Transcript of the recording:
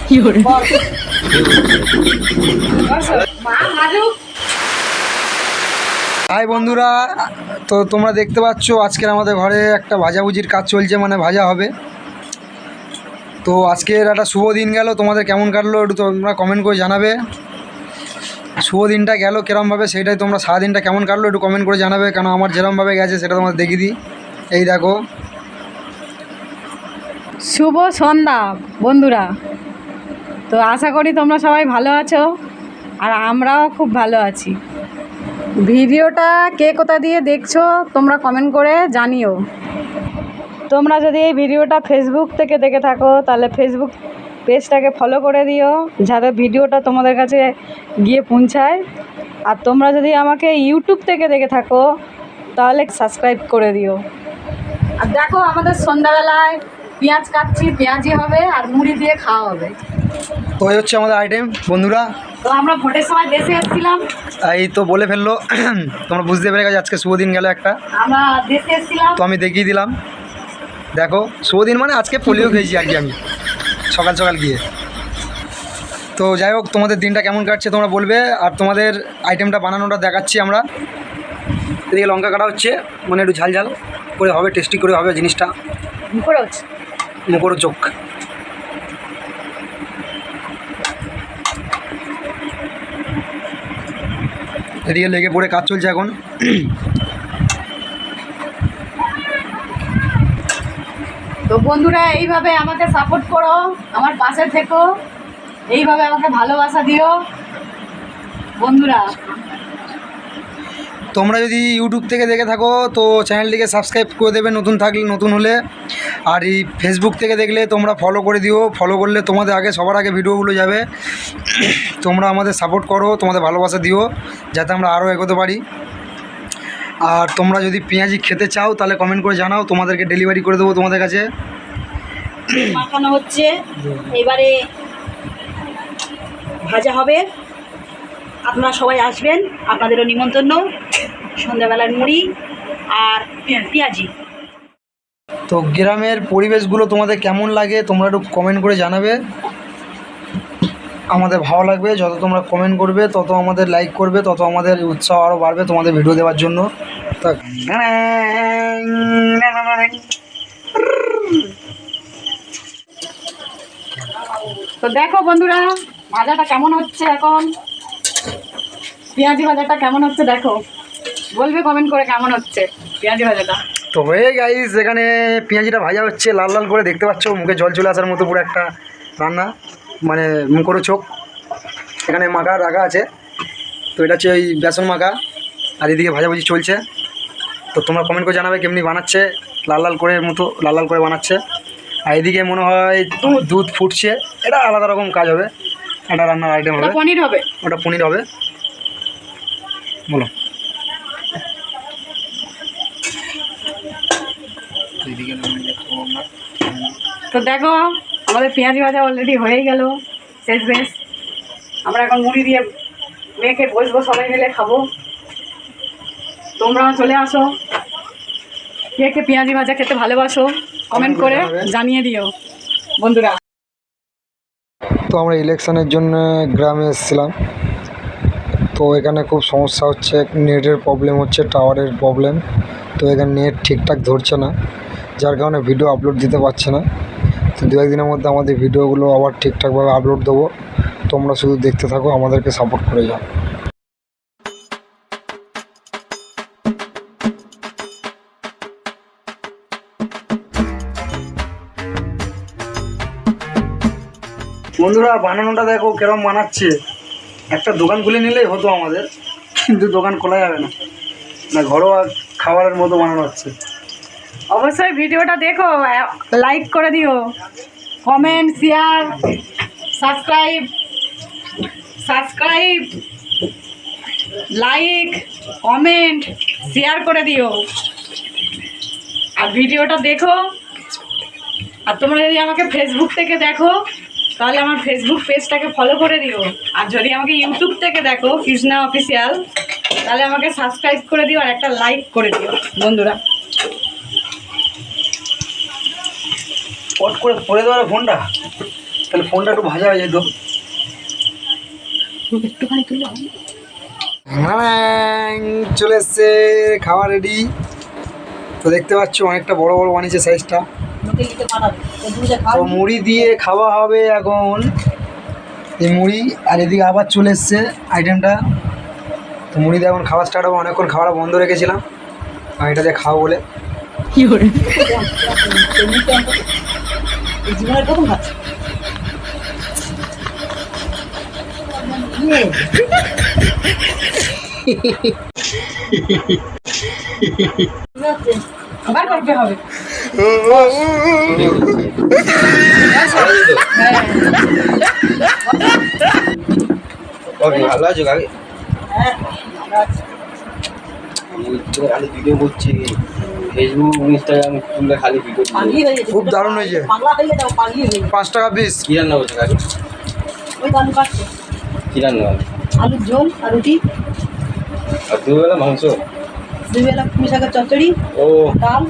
High বন্ধুরা, তো তোমরা দেখতে পাচ্ছ আজকের আমাদের ঘরে একটা ভাজাভুজির কাজ চলছে, মানে ভাজা হবে। তো আজকের একটা শুভ দিন গেল, তোমাদের কেমন কাটলো একটু তোমরা কমেন্ট করে জানাবে। শুভ দিনটা গেল কেরমভাবে, সেইটাই তোমরা সারাদিনটা কেমন কাটলো একটু কমেন্ট করে জানাবে, কারণ আমার যেরমভাবে গেছে সেটা তোমাদের দেখিয়ে দিই। এই দেখো, শুভ সন্ধ্যা বন্ধুরা। তো আশা করি তোমরা সবাই ভালো আছো, আর আমরাও খুব ভালো আছি। ভিডিওটা কে কোথা দিয়ে দেখছো তোমরা কমেন্ট করে জানিও। তোমরা যদি এই ভিডিওটা ফেসবুক থেকে দেখে থাকো তাহলে ফেসবুক পেজটাকে ফলো করে দিও, যাতে ভিডিওটা তোমাদের কাছে গিয়ে পৌঁছায়। আর তোমরা যদি আমাকে ইউটিউব থেকে দেখে থাকো তাহলে সাবস্ক্রাইব করে দিও। আর দেখো, আমাদের সন্ধ্যাবেলায় পেঁয়াজ কাটছি, পেঁয়াজি হবে আর মুড়ি দিয়ে খাওয়া হবে। তো এই হচ্ছে আমাদের আইটেম বন্ধুরা। তো আমরা ভোটের সময় দেশে এসেছিলাম, এই তো বলে ফেললো, তোমরা বুঝতে পেরে গেছো আজকে শুভ দিন গেল একটা। আমরা দেশে এসেছিলাম, তো আমি দেখিয়ে দিলাম। দেখো, শুভ দিন মানে আজকে পোলিও খেয়েছি আর কি আমি সকাল সকাল গিয়ে। তো যাই হোক, তোমাদের দিনটা কেমন কাটছে তোমরা বলবে, আর তোমাদের আইটেমটা বানানোটা দেখাচ্ছি আমরা। এদিকে লঙ্কা কাটা হচ্ছে, মানে একটু ঝাল ঝাল করে হবে, টেস্টি করে হবে জিনিসটা, মুখরোচক। এদিকে লেগে পড়ে কাজ চলছে এখন। তো বন্ধুরা এইভাবে আমাকে সাপোর্ট করো, আমার পাশে থেকো, এইভাবে আমাকে ভালোবাসা দিও বন্ধুরা। তোমরা যদি ইউটিউব থেকে দেখে থাকো তো চ্যানেলটিকে সাবস্ক্রাইব করে দেবে নতুন হলে, আর এই ফেসবুক থেকে দেখলে তোমরা ফলো করে দিও। ফলো করলে তোমাদের আগে সবার আগে ভিডিওগুলো যাবে। তোমরা আমাদের সাপোর্ট করো, তোমাদের ভালোবাসা দিও যাতে আমরা আরও এগোতে পারি। আর তোমরা যদি পেঁয়াজি খেতে চাও তাহলে কমেন্ট করে জানাও, তোমাদেরকে ডেলিভারি করে দেবো তোমাদের কাছে। মাখানো হচ্ছে, এবারে ভাজা হবে। আপনারা সবাই আসবেন, আপনাদেরও নিমন্ত্রণ। সন্ধ্যাবেলার মুড়ি আর পেঁয়াজি। তো গ্রামের পরিবেশগুলো তোমাদের কেমন লাগে তোমরা একটু কমেন্ট করে জানাবে, আমাদের ভালো লাগবে। যত তোমরা কমেন্ট করবে তত আমাদের লাইক করবে, তত আমাদের উৎসাহ আরও বাড়বে তোমাদের ভিডিও দেওয়ার জন্য। তো দেখো বন্ধুরা, ভাজাটা কেমন হচ্ছে, এখন পেঁয়াজি ভাজাটা কেমন হচ্ছে দেখো, বলবে কমেন্ট করে কেমন হচ্ছে পেঁয়াজি ভাজাটা। তো হয়ে গাইস, এখানে পেঁয়াজিটা ভাজা হচ্ছে লাল লাল করে, দেখতে পাচ্ছ মুখে জল চলে আসার মতো পুরো একটা রান্না, মানে মুখরোচক। এখানে মাখা রাখা আছে, তো এটা হচ্ছে ওই বেসন মাখা, আর এদিকে ভাজাভুজি চলছে। তো তোমরা কমেন্ট করে জানাবে কেমনি বানাচ্ছে, লাল লাল করে বানাচ্ছে। আর এদিকে মনে হয় দুধ ফুটছে, এটা আলাদা রকম কাজ হবে, একটা রান্নার আইটেম হবে। পনির হবে, ওটা পনির হবে। বলো, তো দেখো আমাদের পেঁয়াজি ভাজা অলরেডি হয়ে গেল, শেষ বেশ। আমরা এখন মুড়ি দিয়ে মেখে বসবো, সবাই মিলে খাবো। তোমরাও চলে আসো, কে কে পেঁয়াজি ভাজা খেতে ভালোবাসো কমেন্ট করে জানিয়ে দিও বন্ধুরা। তো আমরা ইলেকশনের জন্য গ্রামে এসেছিলাম। তো এখানে খুব সমস্যা হচ্ছে, নেটের প্রবলেম হচ্ছে, টাওয়ারের প্রবলেম। তো এখানে নেট ঠিকঠাক ধরছে না, যার কারণে ভিডিও আপলোড দিতে পারছে না। তো দু একদিনের মধ্যে আমাদের ভিডিওগুলো আবার ঠিকঠাকভাবে আপলোড দেবো। তোমরা শুধু দেখতে থাকো, আমাদেরকে সাপোর্ট করে যাও। বন্ধুরা বানানোটা দেখো কেরম বানাচ্ছে, একটা দোকান খুলে নিলেই হতো আমাদের, কিন্তু দোকান খোলা যাবে না, না ঘরোয়া খাবারের মতো বানানো হচ্ছে। অবশ্যই ভিডিওটা দেখো, লাইক করে দিও, comment, share, subscribe, like, comment, share করে দিও। আর ভিডিওটা দেখো, আর তোমরা যদি আমাকে ফেসবুক থেকে দেখো তাহলে আমার ফেসবুক পেজটাকে ফলো করে দিও। আর যদি আমাকে ইউটিউব থেকে দেখো কৃষ্ণা অফিসিয়াল, তাহলে আমাকে সাবস্ক্রাইব করে দিও আর একটা লাইক করে দিও বন্ধুরা। পট করে পড়ে দেওয়ার ফোনটা তাহলে ফোনটা একটু ভাজা হয়ে যেত। একটুখানি তুললে হবে না? চলে এসছে খাওয়া রেডি। তো দেখতে পাচ্ছ অনেকটা বড় বড় বানিয়েছে সাইজটা। লোকে লিখে পাঠাবে তো দুধে তো খাওয়া মুড়ি দিয়ে খাওয়া হবে এখন, এই মুড়ি। আর এদিকে আবার চলে এসছে আইটেমটা। তো মুড়ি দিয়ে এখন খাওয়া স্টার্ট হবে। অনেকক্ষণ খাওয়াটা বন্ধ রেখেছিলাম আর এটা দিয়ে খাওয়া বলে। জীবনের প্রথম খাচ্ছে বার করতে হবে। ওকে ভালো আছো কাকি? হ্যাঁ ভালো আছে। খালি ভিডিও করছি, ফেসবুক ইনস্টাগ্রাম তুললে খালি ভিডিও। পাগলি হয়ে গেছে খুব দারুণ হয়েছে। পাগলা হয়ে যাও, পাগলি হয়ে যাও। 5 টাকা পিস। কি রান্না করছো কাকি? ওই তো আলু কাটছে, কি রান্না হবে? আলুর ঝোল আর রুটি, আর দুবেলা মাংস? 2 বেলা পুঁই শাকের চচ্চড়ি, ও ডাল